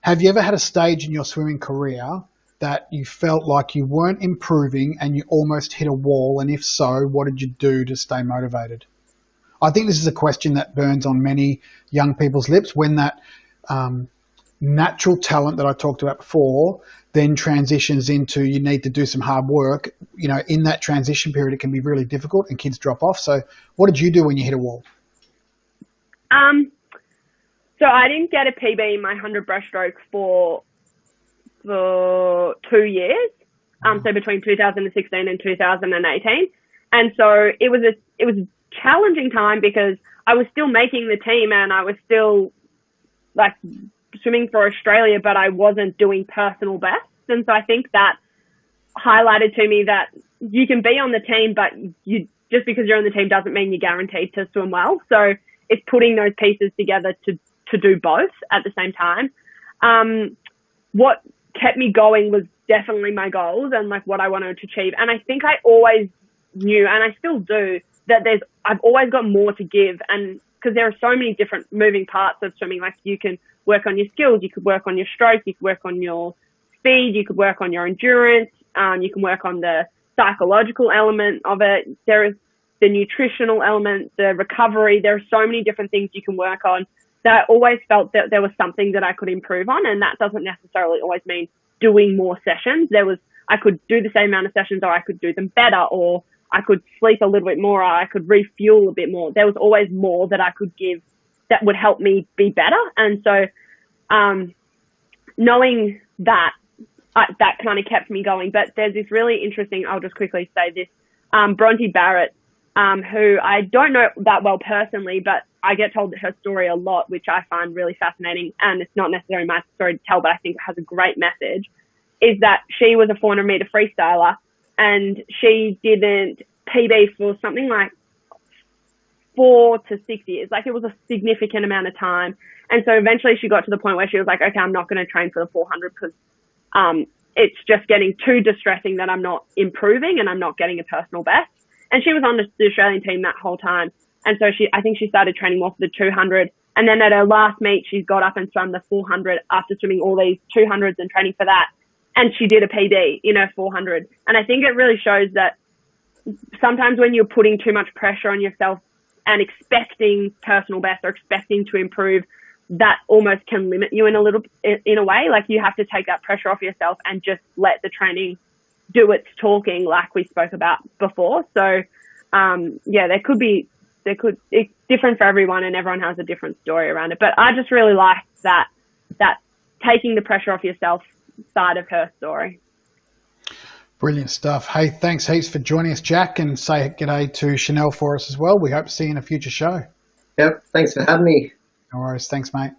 B: Have you ever had a stage in your swimming career that you felt like you weren't improving and you almost hit a wall, and if so, what did you do to stay motivated? I think this is a question that burns on many young people's lips when that natural talent that I talked about before then transitions into you need to do some hard work. You know, in that transition period, it can be really difficult and kids drop off. So what did you do when you hit a wall?
C: So I didn't get a PB in my 100 breaststroke for 2 years. So between 2016 and 2018. And so it was a challenging time because I was still making the team and I was still like swimming for Australia, but I wasn't doing personal bests. And so I think that highlighted to me that you can be on the team, but just because you're on the team doesn't mean you're guaranteed to swim well. So it's putting those pieces together to do both at the same time. What kept me going was definitely my goals and like what I wanted to achieve. And I think I always knew, and I still do, that I've always got more to give. And because there are so many different moving parts of swimming, like you can work on your skills, you could work on your stroke, you could work on your speed, you could work on your endurance, you can work on the psychological element of it. There is the nutritional element, the recovery. There are so many different things you can work on that I always felt that there was something that I could improve on. And that doesn't necessarily always mean doing more sessions. I could do the same amount of sessions, or I could do them better, or I could sleep a little bit more, or I could refuel a bit more. There was always more that I could give that would help me be better. And so knowing that, that kind of kept me going. But there's this really interesting, I'll just quickly say this, Bronte Barrett, who I don't know that well personally, but I get told her story a lot, which I find really fascinating. And it's not necessarily my story to tell, but I think it has a great message, is that she was a 400 meter freestyler and she didn't PB for something like 4 to 6 years. Like, it was a significant amount of time. And so eventually she got to the point where she was like, okay, I'm not going to train for the 400 because it's just getting too distressing that I'm not improving and I'm not getting a personal best. And she was on the Australian team that whole time. And so I think she started training more for the 200. And then at her last meet, she got up and swam the 400 after swimming all these 200s and training for that. And she did a PD in her 400. And I think it really shows that sometimes when you're putting too much pressure on yourself and expecting personal best or expecting to improve, that almost can limit you in a way. Like, you have to take that pressure off yourself and just let the training do its talking, like we spoke about before. So, it's different for everyone and everyone has a different story around it. But I just really liked that taking the pressure off yourself side of her story.
B: Brilliant stuff. Hey, thanks heaps for joining us, Jack, and say g'day to Chanel for us as well. We hope to see you in a future show.
H: Yep, thanks for having me.
B: No worries. Thanks, mate.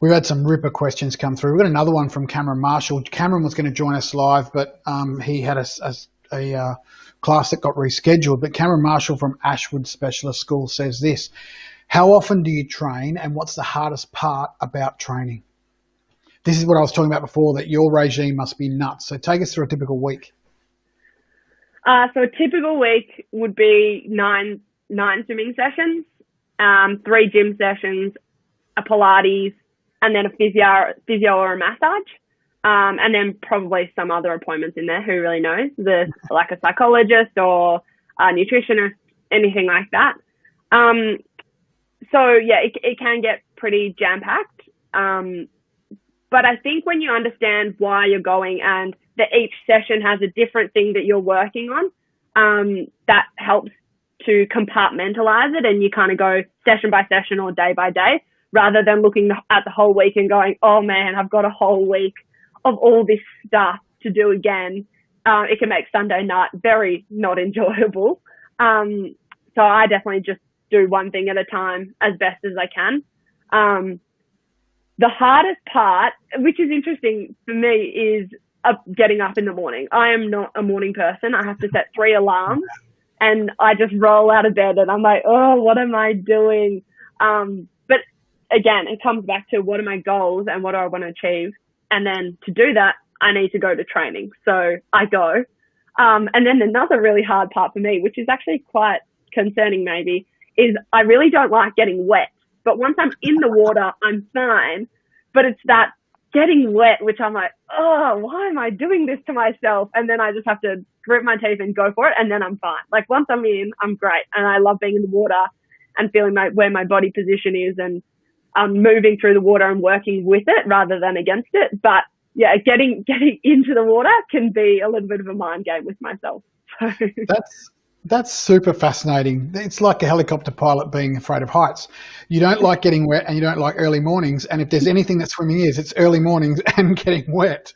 B: We've had some ripper questions come through. We've got another one from Cameron Marshall. Cameron was going to join us live, but he had a class that got rescheduled. But Cameron Marshall from Ashwood Specialist School says this: how often do you train, and what's the hardest part about training? This is what I was talking about before, that your regime must be nuts. So take us through a typical week.
C: So a typical week would be nine swimming sessions, 3 gym sessions, a Pilates, and then a physio or a massage. And then probably some other appointments in there, who really knows, like a psychologist or a nutritionist, anything like that. It can get pretty jam-packed. But I think when you understand why you're going and that each session has a different thing that you're working on, that helps to compartmentalize it, and you kind of go session by session or day by day, rather than looking at the whole week and going, oh man, I've got a whole week of all this stuff to do again. It can make Sunday night very not enjoyable. So I definitely just do one thing at a time as best as I can. The hardest part, which is interesting for me, is getting up in the morning. I am not a morning person. I have to set 3 alarms and I just roll out of bed and I'm like, oh, what am I doing? But again, it comes back to what are my goals and what do I want to achieve? And then to do that, I need to go to training. So I go. And then another really hard part for me, which is actually quite concerning maybe, is I really don't like getting wet. But once I'm in the water, I'm fine. But it's that getting wet, which I'm like, oh, why am I doing this to myself? And then I just have to grit my teeth and go for it, and then I'm fine. Like, once I'm in, I'm great. And I love being in the water and feeling where my body position is, and moving through the water and working with it rather than against it. But, yeah, getting into the water can be a little bit of a mind game with myself.
B: That's super fascinating. It's like a helicopter pilot being afraid of heights. You don't like getting wet and you don't like early mornings. And if there's anything that swimming is, it's early mornings and getting wet.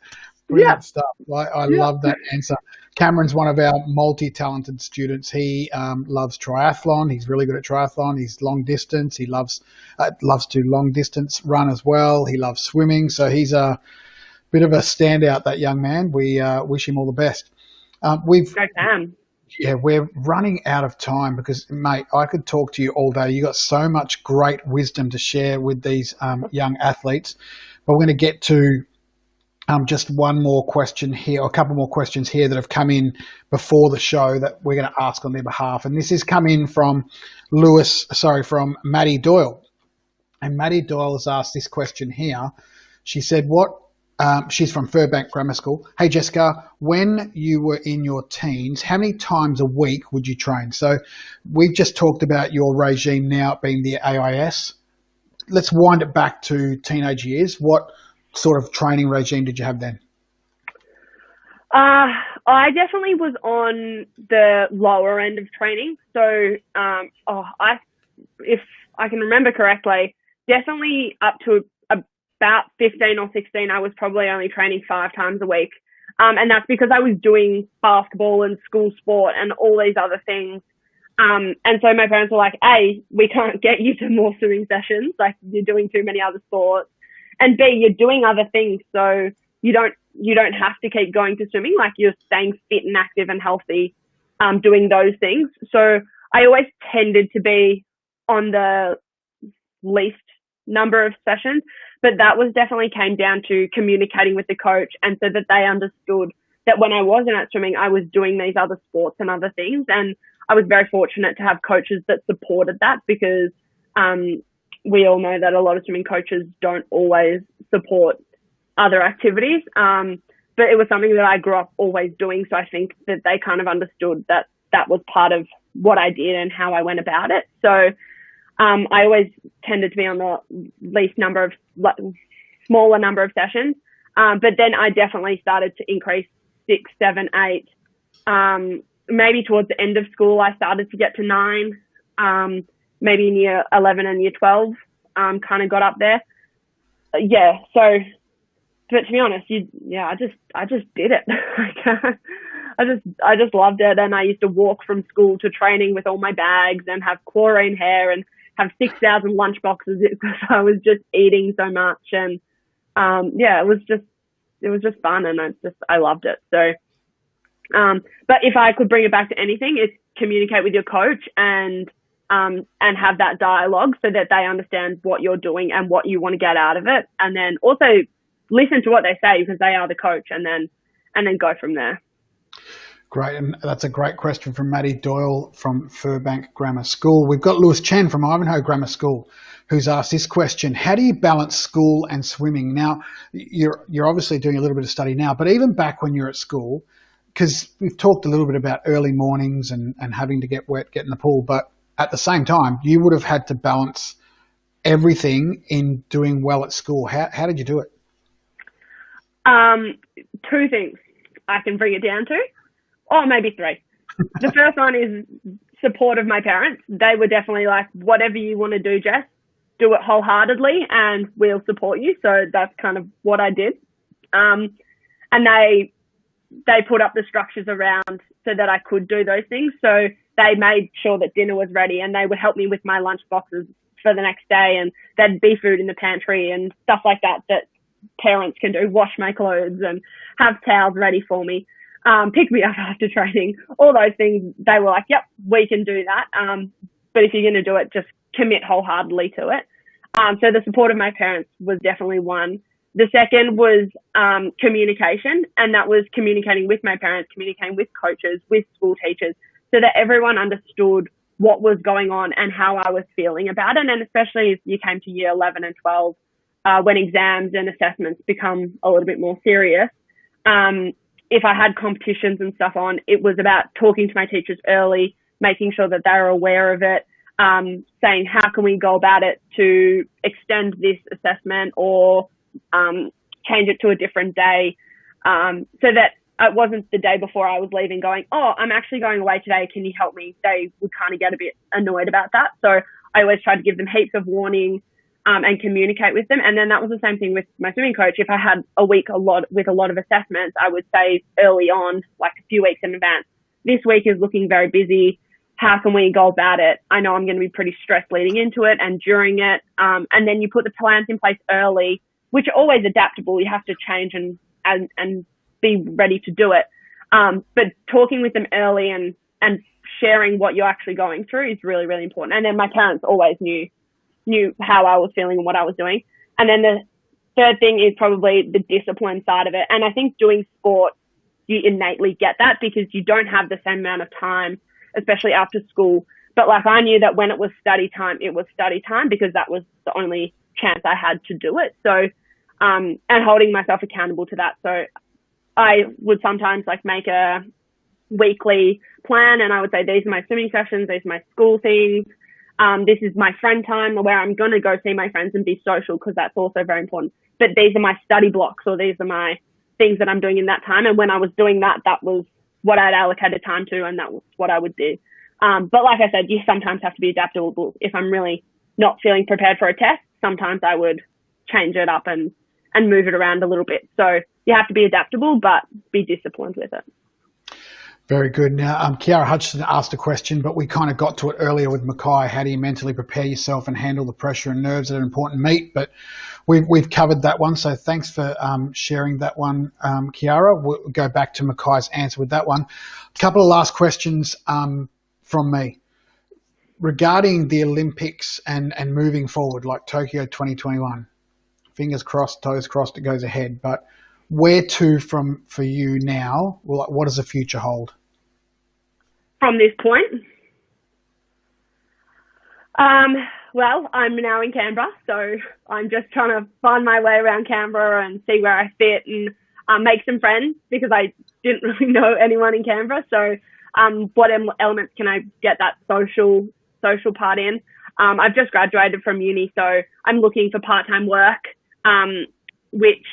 B: Brilliant stuff. I love that answer. Cameron's one of our multi-talented students. He loves triathlon. He's really good at triathlon. He's long distance. He loves to long distance run as well. He loves swimming. So he's a bit of a standout, that young man. We wish him all the best. Yeah, we're running out of time because, mate, I could talk to you all day. You got so much great wisdom to share with these young athletes. But we're going to get to just one more question here, or a couple more questions here that have come in before the show that we're going to ask on their behalf. And this has come in from from Maddie Doyle. And Maddie Doyle has asked this question here. She said, she's from Furbank Grammar School. Hey, Jessica, when you were in your teens, how many times a week would you train? So we've just talked about your regime now being the AIS. Let's wind it back to teenage years. What sort of training regime did you have then?
C: I definitely was on the lower end of training. So, if I can remember correctly, definitely up to about 15 or 16, I was probably only training 5 times a week. And that's because I was doing basketball and school sport and all these other things. And so my parents were like, A, we can't get you to more swimming sessions. Like, you're doing too many other sports. And B, you're doing other things. So you don't have to keep going to swimming. Like, you're staying fit and active and healthy, doing those things. So I always tended to be on the least number of sessions, but that was definitely came down to communicating with the coach, and so that they understood that when I wasn't at swimming, I was doing these other sports and other things. And I was very fortunate to have coaches that supported that, because we all know that a lot of swimming coaches don't always support other activities. But it was something that I grew up always doing. So I think that they kind of understood that that was part of what I did and how I went about it. So I always tended to be on the smaller number of sessions. But then I definitely started to increase 6, 7, 8. Maybe towards the end of school, I started to get to 9. Maybe in year 11 and year 12, kind of got up there. So, but to be honest, I just did it. I just loved it. And I used to walk from school to training with all my bags and have chlorine hair and have 6,000 lunch boxes because I was just eating so much. And it was just fun, and I loved it. So, but if I could bring it back to anything, it's communicate with your coach and have that dialogue so that they understand what you're doing and what you want to get out of it. And then also listen to what they say, because they are the coach, and then go from there.
B: Great, and that's a great question from Maddie Doyle from Furbank Grammar School. We've got Lewis Chen from Ivanhoe Grammar School who's asked this question: how do you balance school and swimming? Now, you're obviously doing a little bit of study now, but even back when you're at school, because we've talked a little bit about early mornings and having to get wet, get in the pool, but at the same time, you would have had to balance everything in doing well at school. How did you do it?
C: 2 things I can bring it down to. Oh, maybe 3. The first one is support of my parents. They were definitely like, whatever you want to do, Jess, do it wholeheartedly and we'll support you. So that's kind of what I did. And they put up the structures around so that I could do those things. So they made sure that dinner was ready, and they would help me with my lunch boxes for the next day, and there'd be food in the pantry and stuff like that parents can do, wash my clothes and have towels ready for me. Pick me up after training, all those things. They were like, yep, we can do that. But if you're going to do it, just commit wholeheartedly to it. So the support of my parents was definitely one. The second was communication, and that was communicating with my parents, communicating with coaches, with school teachers, so that everyone understood what was going on and how I was feeling about it. And especially if you came to year 11 and 12, when exams and assessments become a little bit more serious. If I had competitions and stuff on, it was about talking to my teachers early, making sure that they were aware of it, saying, how can we go about it to extend this assessment or change it to a different day, so that it wasn't the day before I was leaving going, oh, I'm actually going away today, can you help me? They would kind of get a bit annoyed about that. So I always tried to give them heaps of warning and communicate with them. And then that was the same thing with my swimming coach. If I had a week with a lot of assessments, I would say early on, like a few weeks in advance, this week is looking very busy. How can we go about it? I know I'm going to be pretty stressed leading into it and during it. And then you put the plans in place early, which are always adaptable. You have to change and be ready to do it. But talking with them early and sharing what you're actually going through is really, really important. And then my parents always knew how I was feeling and what I was doing. And then the third thing is probably the discipline side of it. And I think doing sport, you innately get that because you don't have the same amount of time, especially after school. But like I knew that when it was study time, it was study time because that was the only chance I had to do it. So, and holding myself accountable to that. So I would sometimes like make a weekly plan and I would say, these are my swimming sessions, these are my school things. This is my friend time where I'm going to go see my friends and be social because that's also very important. But these are my study blocks or these are my things that I'm doing in that time. And when I was doing that, that was what I'd allocated time to, and that was what I would do. But like I said, you sometimes have to be adaptable. If I'm really not feeling prepared for a test, sometimes I would change it up and move it around a little bit. So you have to be adaptable, but be disciplined with it.
B: Very good. Now, Kiara Hutchison asked a question, but we kind of got to it earlier with Mackai. How do you mentally prepare yourself and handle the pressure and nerves at an important meet? But we've covered that one, so thanks for sharing that one, Kiara. We'll go back to Mackai's answer with that one. A couple of last questions from me. Regarding the Olympics and moving forward, like Tokyo 2021, fingers crossed, toes crossed, it goes ahead. But where to for you now? What does the future hold?
C: From this point? Well, I'm now in Canberra, so I'm just trying to find my way around Canberra and see where I fit and make some friends, because I didn't really know anyone in Canberra. So what elements can I get that social part in? I've just graduated from uni, so I'm looking for part-time work, which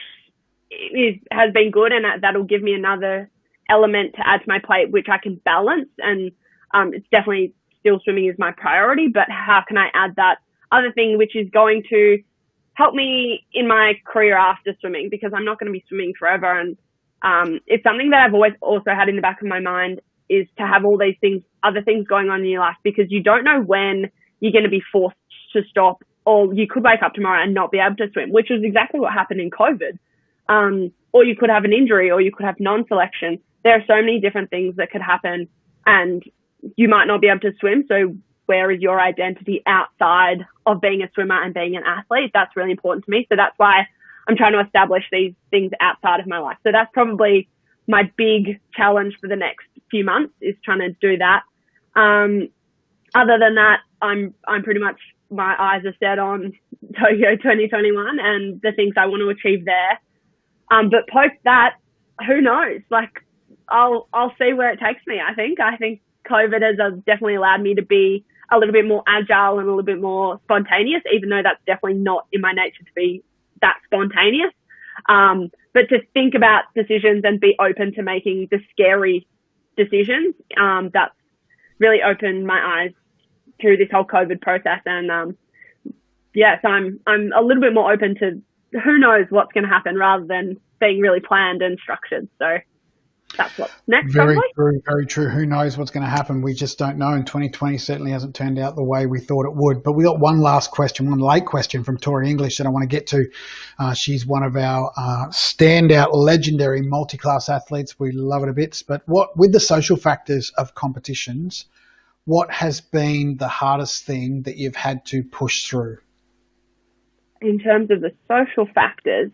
C: has been good, and that'll give me another element to add to my plate, which I can balance. And it's definitely still swimming is my priority, but how can I add that other thing, which is going to help me in my career after swimming, because I'm not going to be swimming forever. And it's something that I've always also had in the back of my mind, is to have all these things, other things going on in your life, because you don't know when you're going to be forced to stop, or you could wake up tomorrow and not be able to swim, which is exactly what happened in COVID. Or you could have an injury, or you could have non-selection. There are so many different things that could happen, and you might not be able to swim. So where is your identity outside of being a swimmer and being an athlete? That's really important to me. So that's why I'm trying to establish these things outside of my life. So that's probably my big challenge for the next few months, is trying to do that. Other than that, I'm pretty much, my eyes are set on Tokyo 2021 and the things I want to achieve there. But post that, who knows? Like, I'll see where it takes me. I think COVID has definitely allowed me to be a little bit more agile and a little bit more spontaneous, even though that's definitely not in my nature to be that spontaneous. But to think about decisions and be open to making the scary decisions, that's really opened my eyes through this whole COVID process. And so I'm a little bit more open to who knows what's going to happen, rather than being really planned and structured. So that's what's next.
B: Very
C: probably.
B: true, very true. Who knows what's going to happen? We just don't know. And 2020 certainly hasn't turned out the way we thought it would. But we got one last question, one late question from Tori English that I want to get to. She's one of our standout, legendary multi-class athletes. We love it a bit. But with the social factors of competitions, what has been the hardest thing that you've had to push through?
C: In terms of the social factors.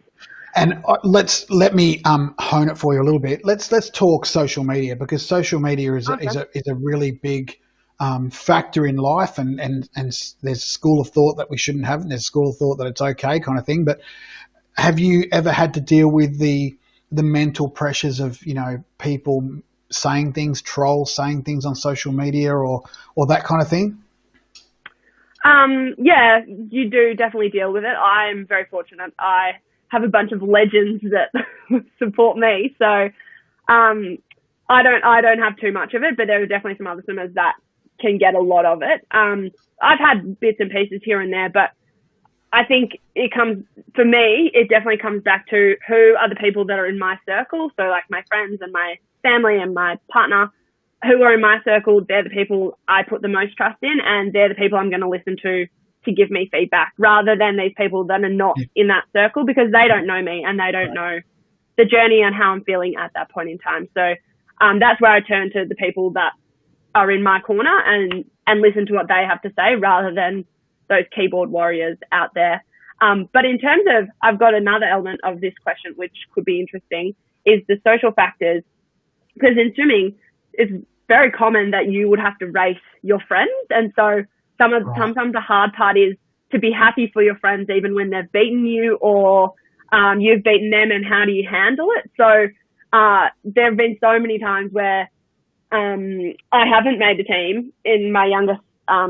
B: And let me hone it for you a little bit. Let's talk social media, because social media is a really big factor in life, and there's a school of thought that we shouldn't have, and there's a school of thought that it's okay, kind of thing. But have you ever had to deal with the mental pressures of, people saying things, trolls saying things on social media, or that kind of thing?
C: Yeah, you do definitely deal with it. I'm very fortunate. I have a bunch of legends that support me. So I don't have too much of it, but there are definitely some other swimmers that can get a lot of it. I've had bits and pieces here and there, but I think for me, it definitely comes back to who are the people that are in my circle. So like my friends and my family and my partner who are in my circle, they're the people I put the most trust in, and they're the people I'm going to listen to give me feedback, rather than these people that are not in that circle, because they don't know me and they don't know the journey and how I'm feeling at that point in time. So that's where I turn to the people that are in my corner and listen to what they have to say, rather than those keyboard warriors out there. But in terms of, I've got another element of this question, which could be interesting, is the social factors. Because in swimming, it's very common that you would have to race your friends. And so sometimes the hard part is to be happy for your friends, even when they've beaten you or you've beaten them, and how do you handle it? So there have been so many times where I haven't made the team in my younger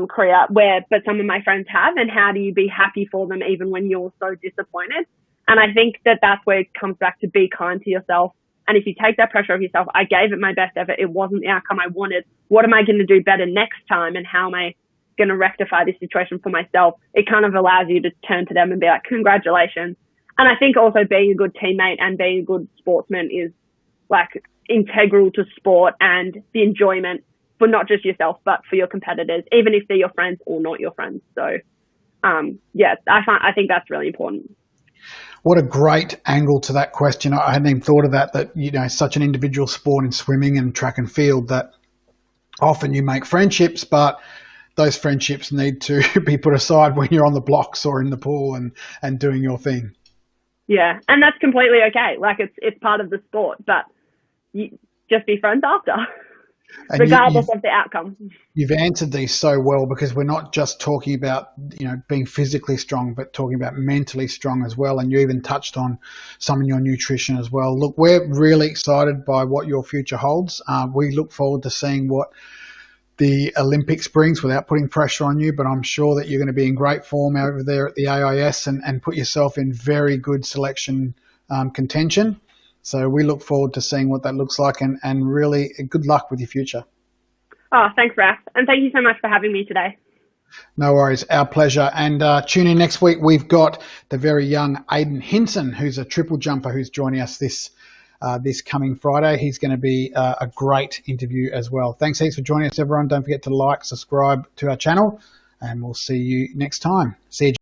C: career, but some of my friends have, and how do you be happy for them even when you're so disappointed? And I think that that's where it comes back to be kind to yourself. And if you take that pressure off yourself, I gave it my best effort. It wasn't the outcome I wanted. What am I going to do better next time? And how am I going to rectify this situation for myself? It kind of allows you to turn to them and be like, congratulations. And I think also being a good teammate and being a good sportsman is like integral to sport and the enjoyment for not just yourself, but for your competitors, even if they're your friends or not your friends. So, I think that's really important.
B: What a great angle to that question. I hadn't even thought of that, you know, such an individual sport in swimming and track and field that often you make friendships, but those friendships need to be put aside when you're on the blocks or in the pool and doing your thing.
C: Yeah, and that's completely okay. Like it's part of the sport, but you just be friends after, and regardless of the outcome.
B: You've answered these so well, because we're not just talking about, you know, being physically strong, but talking about mentally strong as well. And you even touched on some of your nutrition as well. Look, we're really excited by what your future holds. We look forward to seeing what the Olympics brings without putting pressure on you, but I'm sure that you're going to be in great form over there at the AIS and put yourself in very good selection contention. So we look forward to seeing what that looks like, and really good luck with your future.
C: Oh, thanks, Raph. And thank you so much for having me today.
B: No worries. Our pleasure. And tune in next week. We've got the very young Xander Hansen, who's a triple jumper, who's joining us this coming Friday. He's going to be a great interview as well. Thanks heaps for joining us, everyone. Don't forget to like, subscribe to our channel, and we'll see you next time. See you.